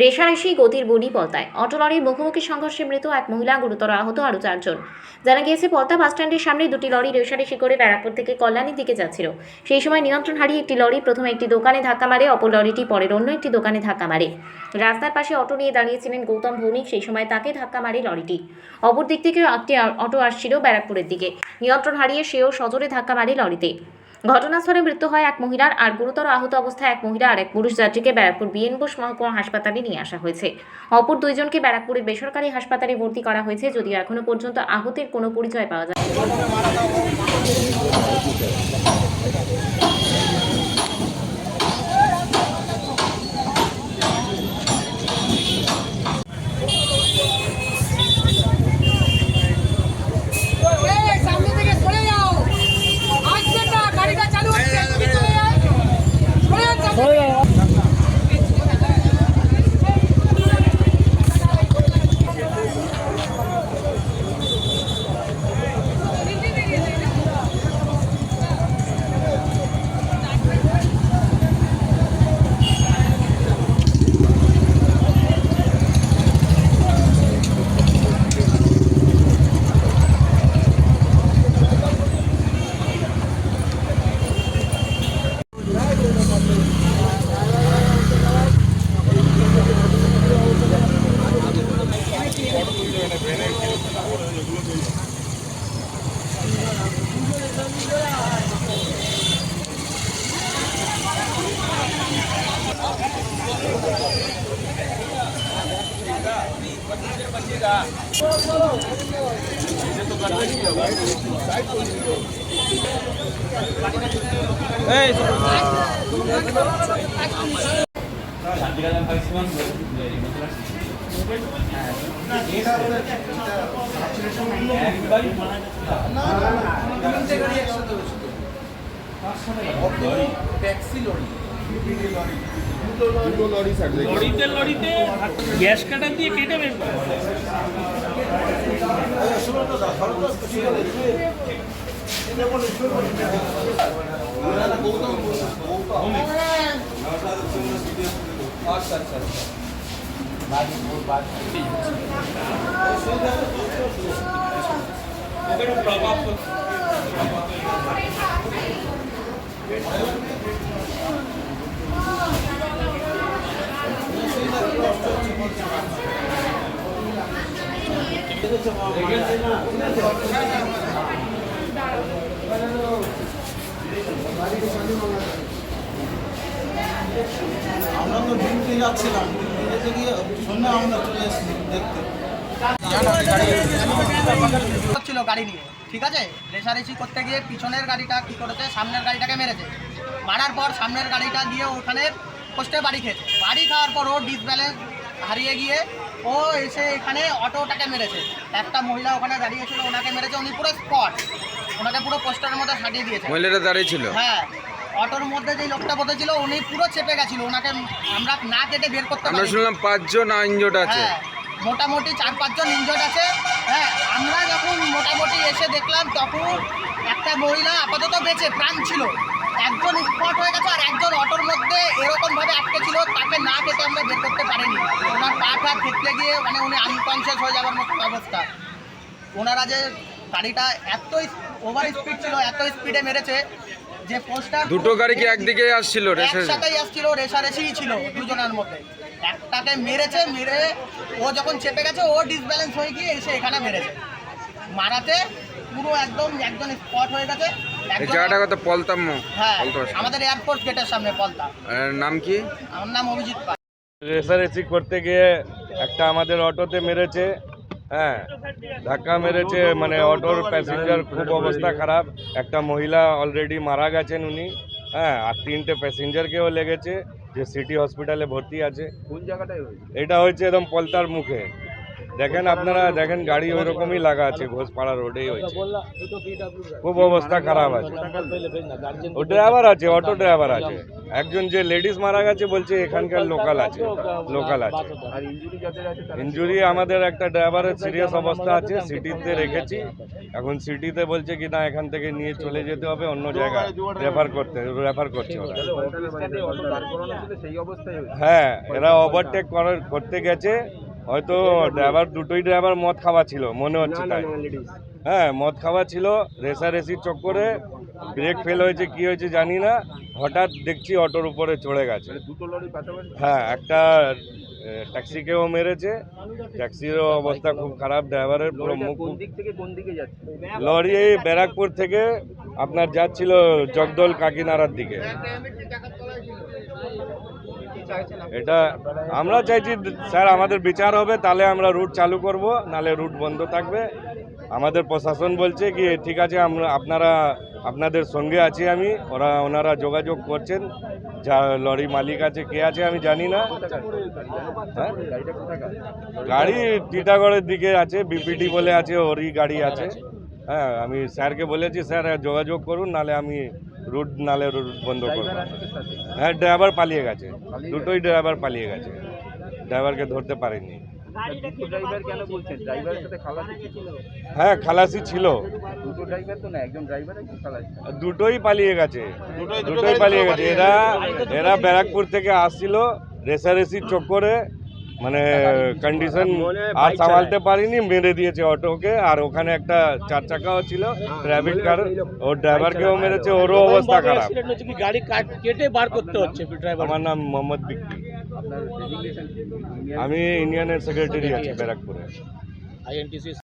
রেশারেশি গতির বনি পলতায় অটোলরির মুখোমুখি সংঘর্ষে মৃত এক মহিলা, গুরুতর আহত আরও 4 জন। জানা গিয়েছে, পলতা বাসস্ট্যান্ডের সামনে দুটি লরি রেশারেশি করে ব্যারাকপুর থেকে কল্যাণীর দিকে যাচ্ছিল। সেই সময় নিয়ন্ত্রণ হারিয়ে একটি লরি প্রথমে একটি দোকানে ধাক্কা মারে, অপর লরিটি পরের অন্য একটি দোকানে ধাক্কা মারে। রাস্তার পাশে অটো নিয়ে দাঁড়িয়েছিলেন গৌতম ভৌমিক, সেই সময় তাকে ধাক্কা মারে লরিটি। অপর দিক থেকে একটি অটো আসছিল ব্যারাকপুরের দিকে, নিয়ন্ত্রণ হারিয়ে সেও সজোরে ধাক্কা মারে লরিতে। ঘটনাস্থলে মৃত্যু হয় এক মহিলার, আর গুরুতর আহত অবস্থায় এক মহিলা আর এক পুরুষ যাত্রীকে ব্যারাকপুর বিএন বোস মহকুমা হাসপাতালে নিয়ে আসা হয়েছে। অপর দুইজনকে ব্যারাকপুরের বেসরকারি হাসপাতালে ভর্তি করা হয়েছে, যদিও এখনো পর্যন্ত আহতের কোনো পরিচয় পাওয়া যায়। লরিতে গ্যাস কাটার দিয়ে কেটে বের করে। আমরা তো ডিউটি যাচ্ছিলাম, ডিউটিতে গিয়ে সন্ধ্যা আমরা চলে এসেছি দেখতে ছিল গাড়ি নিয়ে, ঠিক আছে, রেশারেশি করতে গিয়ে পিছনের গাড়িটা কি করেছে, সামনের গাড়িটাকে মেরেছে। মারার পর সামনের গাড়িটা দিয়ে ওখানে পোস্টে বাড়ি খেয়েছে। বাড়ি খাওয়ার পর ও ডিসব্যালেন্স হারিয়ে গিয়ে ও এসে এখানে অটোটাকে মেরেছে। একটা মহিলা ওখানে দাঁড়িয়েছিল, ওনাকে মেরেছে। উনি পুরো স্পট, ওনাকে পুরো পোস্টারের মধ্যে সাটিয়ে দিয়েছে। মহিলাটা দাঁড়িয়ে ছিল, হ্যাঁ, অটোর মধ্যে যে লোকটা বসেছিল উনি পুরো চেপে গেছিল, ওনাকে আমরা না কেটে বের করতে আমরা পারি। শুনলাম 5 জন ইনজোর্ড আছে। হ্যাঁ, মোটামুটি 4-5 জন ইনজোর্ড আছে। হ্যাঁ, আমরা যখন মোটামুটি এসে দেখলাম তখন একটা মহিলা আপাতত বেঁচে প্রাণ ছিল, একজন স্পট হয়ে গেছে, আর একজন অটোর মধ্যে এরকমভাবে আটকে ছিল, তাকে না কেটে আমরা বের করতে পারিনি। ওনার পা টা খেতে গিয়ে মানে উনি আনকনসিয়াস হয়ে যাওয়ার মতো অবস্থা। ওনারা যে গাড়িটা এত ওভার স্পিড ছিল, এত স্পিডে মেরেছে যে পোস্টার দুটো গাড়ি কি একদিকে আসছিল? একসাথেই আসছিল, রেশারেশিই ছিল দুজনের মধ্যে। একটাকে মেরেছে, মেরে ও যখন চেপে গেছে ও ডিসব্যালেন্স হয়ে গিয়ে এসে এখানে মেরেছে। মারাতে পুরো একদম একজন স্পট হয়ে গেছে। এই জায়গাটা কত? পলতাম। হ্যাঁ, আমাদের এয়ারপোর্ট গেটের সামনে পলতা। নাম কি? আমার নাম অভিজিৎ পাল। রেসারেসি করতে গিয়ে একটা আমাদের অটোতে মেরেছে, হ্যাঁ, ধাক্কা মেরেছে, মানে অটোর প্যাসেঞ্জার খুব অবস্থা খারাপ। একটা মহিলা অলরেডি মারা গেছেন উনি, হ্যাঁ, আর 3টে প্যাসেঞ্জারকেও লেগেছে, যে সিটি হসপিটালে ভর্তি আছে। কোন জায়গাটায় হয়েছে? এটা হয়েছে একদম পলতার মুখে। দেখেন আপনারা দেখেন গাড়ি ওই রকমই লাগা আছে ঘোষপাড়া রোডেই হয়েছে খুব অবস্থা খারাপ আছে ও ড্রাইভার আছে অটো ড্রাইভার আছে একজন যে লেডিস মারা গেছে বলছে এখানকার লোকাল আছে ইনজুরি আমাদের একটা ড্রাইভারের সিরিয়াস অবস্থা আছে সিটিতে রেখেছি এখন সিটিতে বলছে কি না এখান থেকে নিয়ে চলে যেতে হবে অন্য জায়গায় রেফার করছে ওরা হ্যাঁ এরা ওভারটেক করতে গেছে হয়তো দুটোই ড্রাইভার মদ খাওয়া ছিল মনে হচ্ছে তাই হ্যাঁ মদ খাওয়া ছিল রেসারেসির চক্করে ব্রেক ফেল হয়েছে কি হয়েছে জানি না হঠাৎ দেখছি অটোর উপরে চড়ে গেছে হ্যাঁ একটা ট্যাক্সিকেও মেরেছে ট্যাক্সিরও অবস্থা খুব খারাপ ড্রাইভারের পুরো মুখ লরি এই ব্যারাকপুর থেকে আপনার যাচ্ছিল জগদল কাকিনাড়ার দিকে এটা আমরা চাইছি স্যার আমাদের বিচার হবে তাহলে আমরা রুট চালু করব নালে রুট বন্ধ থাকবে আমাদের প্রশাসন বলছে কি ঠিক আছে আপনারা আপনাদের সঙ্গে আছি আমি ওনারা যোগাযোগ করছেন যা লরি মালিক আছে কে আছে আমি জানি না হ্যাঁ গাড়ি টিটাগড়ের দিকে আছে বিপিটি বলে আছে ওরই গাড়ি আছে হ্যাঁ আমি স্যারকে বলেছি স্যার যোগাযোগ করুন নালে আমি রুট বন্ধ করবো হ্যাঁ ড্রাইভার পালিয়ে গেছে দুটোই ড্রাইভার পালিয়ে গেছে ড্রাইভারকে ধরতে পারেনি হ্যাঁ খালাসি ছিল দুটোই পালিয়ে গেছে এরা ব্যারাকপুর থেকে আসছিল রেসারেসির চক্করে মানে কন্ডিশন আর সামালতে পারিনি মেরে দিয়েছে অটোকে আর ওখানে একটা 4 চাকাও ছিল প্রাইভেট কার ও ড্রাইভারকেও মেরেছে ওরও অবস্থা খারাপ গাড়ি কেটে বার করতে হচ্ছে আমার নাম মোহাম্মদ বিক্রি আমি ইউনিয়নের সেক্রেটারি আছি ব্যারাকপুরে